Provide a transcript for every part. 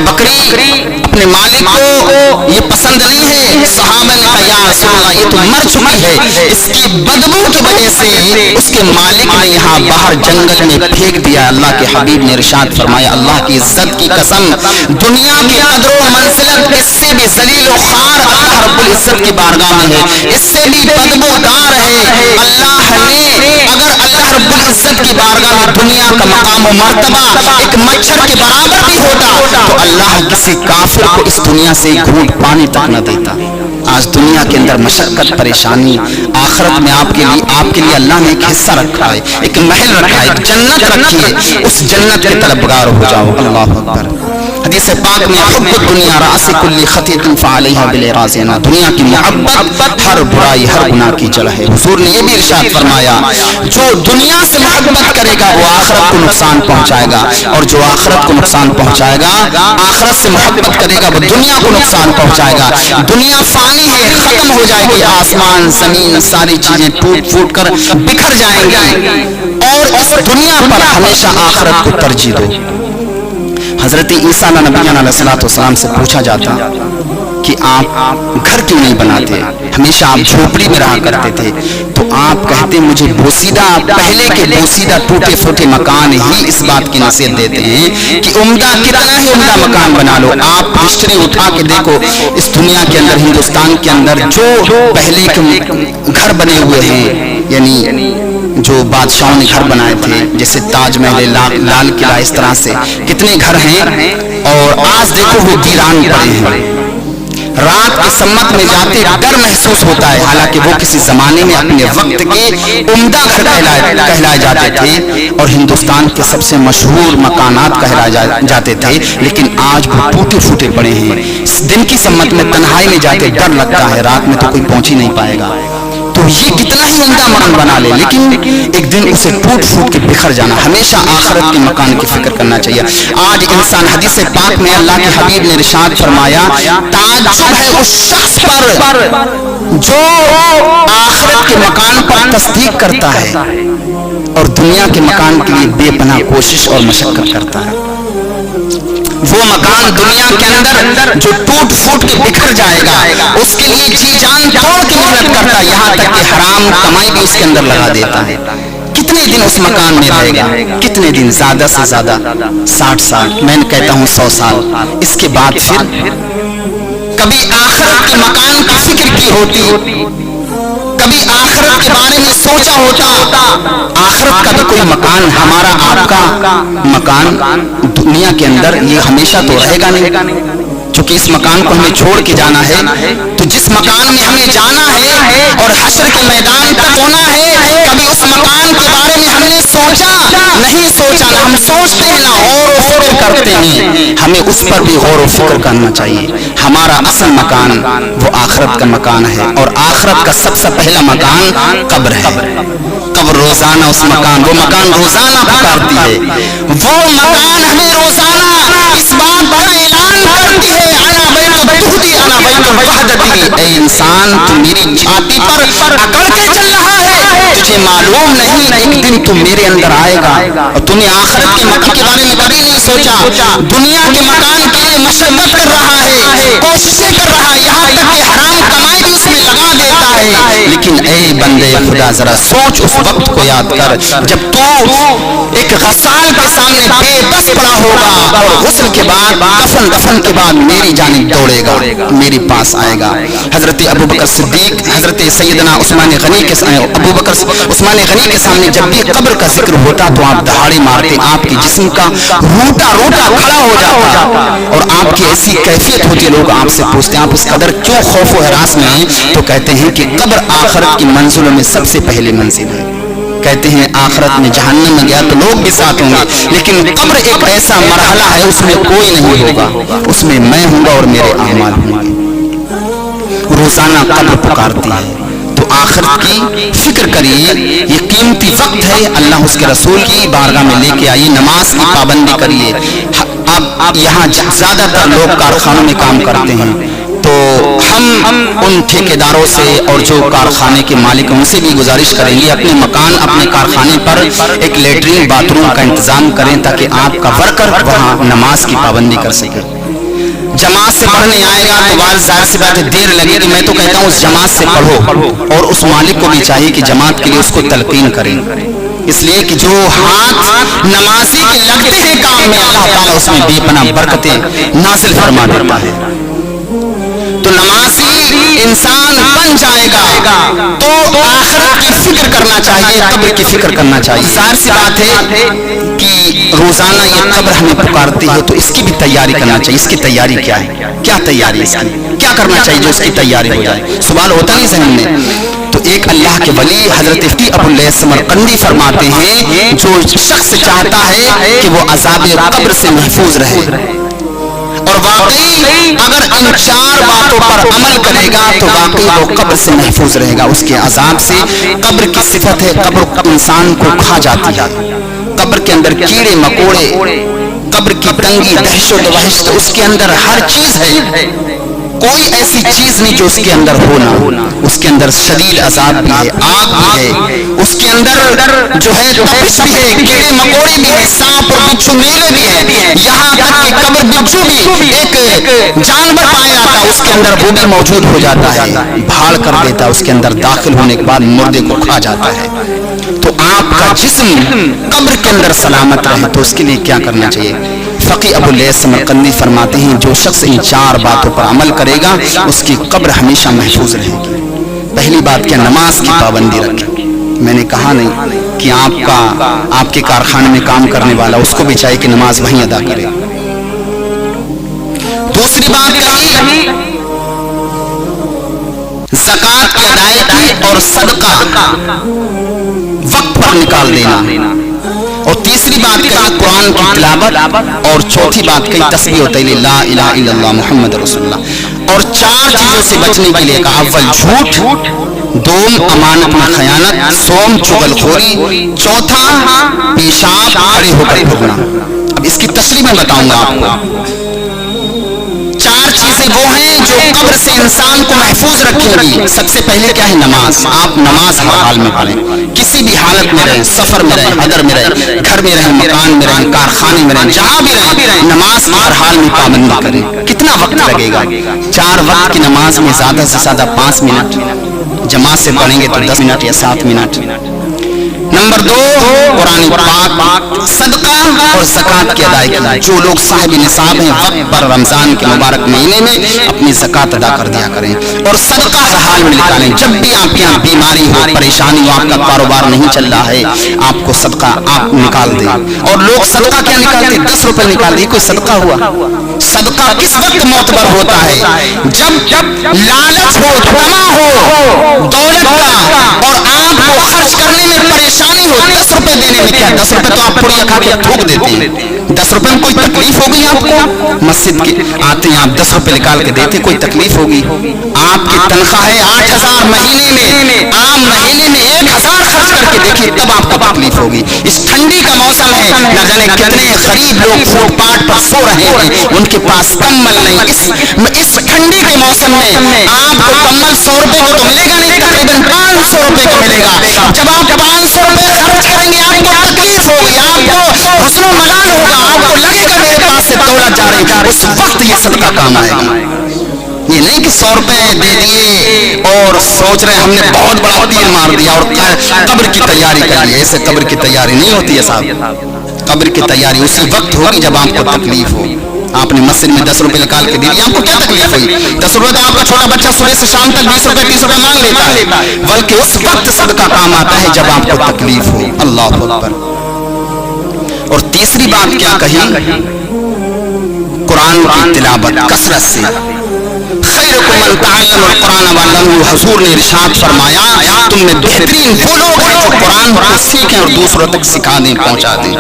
بکری اپنے مالک کو یہ پسند نہیں ہے. صحابہ نے کہا یا رسول اللہ یہ تو مر چکی ہے, اس کی بدبو کی وجہ سے اس کے مالک نے یہاں باہر جنگل میں پھینک دیا. اللہ کے حبیب نے ارشاد فرمایا اللہ کی عزت کی قسم, دنیا کی قدر و منزلت اس سے بھی ذلیل و خوار اللہ رب العزت کی بارگاہ میں ہے, اس سے بھی بدبودار ہے. اللہ نے اگر اللہ رب العزت کی بارگاہ میں دنیا کا مقام و مرتبہ ایک مچھر کے برابر بھی ہوتا تو اللہ کسی کافر کو اس دنیا سے گھونٹ پانی تک نہ دیتا. آج دنیا کے اندر مشقت پریشانی, آخرت میں آپ کے لیے اللہ نے ایک حصہ رکھا ہے, ایک محل رکھا ہے, ایک جنت رکھی ہے, اس جنت کے طلبگار ہو جاؤ. اللہ اکبر. حدیث پاک میں حب الدنیا رأس کل خطیۃ فعلیہا بالاعراض, دنیا کی محبت ہر برائی ہر گناہ کی جڑ ہے. حضور نے یہ بھی ارشاد فرمایا جو دنیا سے محبت کرے گا وہ آخرت کو نقصان پہنچائے گا, اور جو آخرت کو نقصان پہنچائے گا آخرت سے محبت کرے گا وہ دنیا کو نقصان پہنچائے گا. دنیا فانی ہے, ختم ہو جائے گی, آسمان زمین ساری چیزیں ٹوٹ پھوٹ کر بکھر جائیں گی, اور اس دنیا پر ہمیشہ آخرت کو ترجیح دو. حضرت عیسیٰ نبی علیہ السلام سے پوچھا جاتا کہ آپ گھر کیوں نہیں بناتے, ہمیشہ آپ جھوپڑی میں رہا کرتے تھے, تو آپ کہتے مجھے بوسیدہ پہلے کے بوسیدہ ٹوٹے پھوٹے مکان ہی اس بات کی نصیحت دیتے ہیں کہ عمدہ کتنا ہی عمدہ مکان بنا لو. آپ ہسٹری اٹھا کے دیکھو اس دنیا کے اندر, ہندوستان کے اندر جو پہلے کے گھر بنے ہوئے ہیں, یعنی جو بادشاہوں نے گھر بنائے تھے جیسے تاج محل, لال قلعہ, اس طرح سے کتنے گھر ہیں, اور آج دیکھو وہ ویران پڑے ہیں. رات کی سمت میں جاتے ڈر محسوس ہوتا ہے, حالانکہ وہ کسی زمانے میں اپنے وقت کے عمدہ گھر کہلائے جاتے تھے اور ہندوستان کے سب سے مشہور مکانات کہلائے جاتے تھے, لیکن آج وہ ٹوٹے پھوٹے پڑے ہیں. دن کی سمت میں تنہائی میں جاتے ڈر لگتا ہے, رات میں تو کوئی پہنچ ہی نہیں پائے گا. تو یہ کتنا ہی عمدہ مکان بنا لے, لیکن ایک دن اسے ٹوٹ پھوٹ کے بکھر جانا. ہمیشہ آخرت کے مکان کی فکر کرنا چاہیے. آج انسان, حدیث پاک میں اللہ کے حبیب نے ارشاد فرمایا تعجب ہے اس شخص پر جو آخرت کے مکان پر تصدیق کرتا ہے اور دنیا کے مکان کے لیے بے پناہ کوشش اور مشقت کرتا ہے. وہ مکان دنیا کے اندر جو ٹوٹ پھوٹ کے بکھر جائے گا اس کے لیے جی جان توڑ کے محنت کرتا ہے, یہاں تک کہ حرام کمائی بھی اس کے اندر لگا دیتا ہے. کتنے دن اس مکان میں رہے گا, کتنے دن, زیادہ سے زیادہ 60 سال, میں کہتا ہوں 100 سال. اس کے بعد پھر کبھی آخرت کے مکان کی فکر کی ہوتی, کبھی آخرت کے بارے میں سوچا ہوتا. آخرت کا بھی کوئی مکان, ہمارا آپ کا مکان دنیا کے اندر یہ ہمیشہ تو رہے گا نہیں, چونکہ اس مکان کو ہمیں چھوڑ کے جانا ہے. تو جس مکان میں ہمیں جانا ہے اور حشر کے میدان تک ہونا ہے, کبھی اس مکان کے بارے میں ہم نے سوچا نہیں, سوچا نہ ہم سوچتے ہیں نہ غور و فکر کرتے ہیں. ہمیں اس پر بھی غور و فکر کرنا چاہیے. ہمارا اصل مکان وہ آخرت کا مکان ہے, اور آخرت کا سب سے پہلا مکان قبر ہے. قبر روزانہ اس مکان, وہ مکان روزانہ پکارتی ہے, وہ مکان ہمیں روزانہ اس بات کا اعلان کرتی ہے انا بیت تہدی انا بیت وحدتی. اے انسان تو میری چھاتی پر اکڑ کے چل رہا ہے, تجھے معلوم نہیں ایک دن تو میرے اندر آئے گا. اور تم نے آخرت کے مکان کے بارے میں کبھی نہیں سوچا, دنیا کے مکان کے لیے مشقت کر رہا ہے, کوششیں کر رہا ہے, یہاں تک کہ حرام کمائی بھی اس میں لگا دیتا ہے. لیکن اے بندے خدا ذرا سوچ اس وقت کو یاد کر جب تو ایک غسال کے سامنے بے بس پڑا ہوگا اور غسل کے بعد دفن کے بعد میری جانب دوڑے گا, میرے پاس آئے گا. حضرت ابوبکر صدیق, حضرت سیدنا عثمان غنی کے سامنے جب بھی قبر کا ذکر ہوتا تو آپ دہاڑے مارتے, آپ کے جسم کا روٹا کھڑا ہو جاتا, اور آپ کی ایسی کیفیت ہوتی. لوگ آپ سے پوچھتے ہیں آپ اس قدر کیوں خوف و ہراس میں ہیں, تو کہتے ہیں کہ قبر آخرت کی منزلوں میں سب سے پہلی منزل ہے. کہتے ہیں آخرت میں جہنم میں گیا تو لوگ بھی ساتھ ہوں گے, لیکن قبر ایک ایسا مرحلہ ہے اس میں کوئی نہیں ہوگا, اس میں میں ہوں گا اور میرے اعمال ہوں گے. روزانہ قبر پکارتی ہے, تو آخرت کی فکر کریے. یہ قیمتی وقت ہے, اللہ اس کے رسول کی بارگاہ میں لے کے آئیے, نماز کی پابندی کریے. اب یہاں زیادہ تر لوگ کارخانوں میں کام کرتے ہیں, تو تو ہم ان ٹھیکیداروں سے اور جو کارخانے کے مالک ہیں ان سے بھی گزارش کریں گے اپنے مکان اپنے کارخانے پر ایک لیٹرین باتھ روم کا انتظام کریں تاکہ آپ کا ورکر وہاں نماز کی پابندی کر سکے. جماعت سے پڑھنے آئے گا تو بعض ظاہر سی بات ہے دیر لگے گی, میں تو کہتا ہوں اس جماعت سے پڑھو, اور اس مالک کو بھی چاہیے کہ جماعت کے لیے اس کو تلقین کریں, اس لیے کہ جو ہاتھ نمازی کے لگتے ہیں کام میں اللہ تعالیٰ اس میں بے پناہ برکتیں نازل فرما دیتا ہے. تو نمازی انسان بن جائے گا تو آخرت کی فکر کرنا چاہیے, قبر کی فکر کرنا چاہیے. ظاہر سی بات ہے کہ روزانہ یہ قبر ہمیں پکارتی ہے تو اس کی بھی تیاری کرنا چاہیے. اس کی تیاری کیا ہے, کیا تیاری اس کی, کیا کرنا چاہیے جو اس کی تیاری ہو جائے؟ سوال ہوتا نہیں ذہن میں. تو ایک اللہ کے ولی حضرت مفتی ابو الیاس سمرقندی فرماتے ہیں جو شخص چاہتا ہے کہ وہ عذاب قبر سے محفوظ رہے, اور واقعی اگر ان 4 باتوں پر عمل کرے گا تو واقعی وہ قبر سے محفوظ رہے گا, اس کے عذاب سے. قبر کی صفت ہے قبر انسان کو کھا جاتی ہے, قبر کے اندر کیڑے مکوڑے, قبر کی تنگی, دہشت و وحشت, اس کے اندر ہر چیز ہے, کوئی ایسی چیز نہیں جو اس کے اندر ہونا. اس کے اندر شدید عذاب بھی ہے, آگ بھی ہے, اس کے اندر جو ہے تپش بھی ہے, کیڑے مکوڑے بھی ہے, سانپ اور بچھو میلے بھی ہے, یہاں تک کہ قبر بچھو بھی ایک جانور پایا جاتا ہے اس کے اندر وہ بھی موجود ہو جاتا ہے, بھاڑ کر دیتا ہے, اس کے اندر داخل ہونے کے بعد مردے کو کھا جاتا ہے. تو آپ کا جسم قبر کے اندر سلامت رہے تو اس کے لیے کیا کرنا چاہیے؟ فقی ابو الیاس سمرقندی فرماتے ہیں جو شخص ان 4 باتوں پر عمل کرے گا اس کی قبر ہمیشہ محفوظ رہے گی. پہلی بات کیا؟ نماز کی پابندی رکھے. میں نے کہا نہیں کہ آپ کے کارخانے میں کام کرنے والا اس کو بھی چاہیے کہ نماز وہیں ادا کرے. دوسری بات کہی زکات کی ادائیگی اور صدقہ وقت پر نکال دینا, اور تیسری بات کہی قرآن کی تلاوت, اور چوتھی بات کہی تسبیح و تحلیل لا الہ الا اللہ محمد رسول اللہ. اور 4 چیزوں سے بچنے کے لیے کہا, اول جھوٹ, دوم امانت میں خیانت, سوم چغل خوری, چوتھا پیشاب کھڑے ہو کر پھرنا. اب اس کی تشریح میں بتاؤں گا آپ کو. 4 چیزیں وہ ہیں جو قبر سے انسان کو محفوظ رکھیں گی. سب سے پہلے کیا ہے؟ نماز. آپ نماز ہر حال میں پڑھیں, کسی بھی حالت میں رہیں, سفر میں رہیں, حضر میں رہیں, گھر میں رہیں, مکان میں رہیں, کارخانے میں رہیں, جہاں بھی رہیں, نماز کی ہر حال میں پابندی کریں. کتنا وقت لگے گا؟ 4 وقت کی نماز میں زیادہ سے زیادہ 5 منٹ, جماعت سے پڑھیں گے تو 10 منٹ یا 7 منٹ. نمبر 2 قرآن پاک, صدقہ اور زکات کی ادائیگی. جو لوگ صاحب نصاب ہیں وقت پر رمضان کے مبارک مہینے میں اپنی زکات ادا کر دیا کریں, اور صدقہ ہر حال میں نکالیں. جب بھی آپ کے یہاں بیماری ہو, پریشانی ہو, آپ کا کاروبار نہیں چل رہا ہے, آپ کو صدقہ آپ نکال دیں. اور لوگ صدقہ کیا نکالتے؟ 10 روپے نکال دیے, کوئی صدقہ ہوا؟ صدقہ کس وقت معتبر ہوتا ہے؟ جب لالچ ہو, طمع ہو دولت کا, اور آپ کو خرچ کرنے میں پریشانی ہو. 10 روپے دینے میں کیا, 10 روپے تو آپ پوری کھا کے تھوک دیتے ہیں. 10 روپے میں کوئی تکلیف ہوگی آپ کو؟ مسجد کے آتے ہیں آپ 10 روپے نکال کے دیتے, کوئی تکلیف ہوگی؟ آپ کی تنخواہ ہے 8,000 مہینے میں, آپ مہینے میں 1,000 خرچ کر کے دیکھیے تب آپ کو تکلیف ہوگی. اس ٹھنڈی کا موسم ہے, نہ جانے کتنے غریب لوگ فوٹ پاٹ پر سو رہے ہیں, ان کے پاس کمبل نہیں. اس ٹھنڈی کے موسم میں آپ کو کمبل 100 روپے کو تو ملے گا نہیں, تقریباً 500 روپے کو ملے گا. جب آپ 500 روپے خرچ کریں گے آپ کو تکلیف ہوگی, آپ کو حسن و ملال ہوگا, آپ کو لگے گا میرے پاس سے دولت جا رہی. اس وقت یہ صدقہ کام آئے گا. یہ نہیں کہ 100 روپے دے دیے اور سوچ رہے ہم نے بہت بڑا تیر مار دیا اور قبر کی تیاری کر لی. ایسے قبر کی تیاری نہیں ہوتی ہے صاحب. قبر کی تیاری اسی وقت ہوگی جب آپ کو تکلیف ہو. آپ نے مسجد میں 10 روپے نکال کے دیے, آپ کو کیا تکلیف ہوئی؟ 10 روپے تو آپ کا چھوٹا بچہ صبح سے شام تک 20 روپے 30 روپے مانگ لیتا ہے, بلکہ اس وقت صدقہ کام آتا ہے جب آپ کو تکلیف ہو. اللہ اکبر. اور تیسری بات کیا کہی؟ قرآن کی تلاوت کثرت سے. خیرکم من تعلم القرآن وعلمہ. حضور نے ارشاد فرمایا تم میں بہترین وہ لوگ ہیں جو قرآن کو سیکھیں اور دوسروں تک سکھا دیں, پہنچا دیں.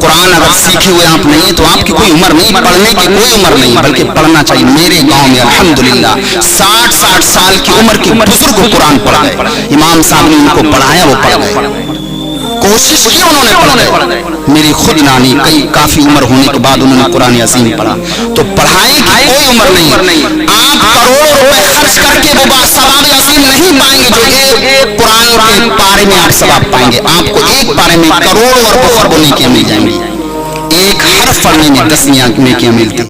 قرآن اگر سیکھے ہوئے آپ نہیں ہیں تو آپ کی کوئی عمر نہیں, پڑھنے کی کوئی عمر نہیں, بلکہ پڑھنا چاہیے. میرے گاؤں میں الحمدللہ 60 سال کی عمر کے بزرگ قرآن پڑھ گئے. امام صاحب نے ان کو پڑھایا, وہ پڑھ گئے, کوشش کی انہوں نے پڑھ گئے. میری خود نانی کافی عمر ہونے کے بعد انہوں نے قرآن عظیم پڑھا. تو پڑھائی کی کوئی عمر نہیں. آپ کروڑوں روپے خرچ کر کے وہ ثواب عظیم نہیں پائیں گے جو ایک قرآن کے پارے میں آپ ثواب پائیں گے. آپ کو ایک پارے میں کروڑوں اور اربوں نیکیاں مل جائیں گی. ایک حرف پڑھنے میں 10 نیکیاں ملتی.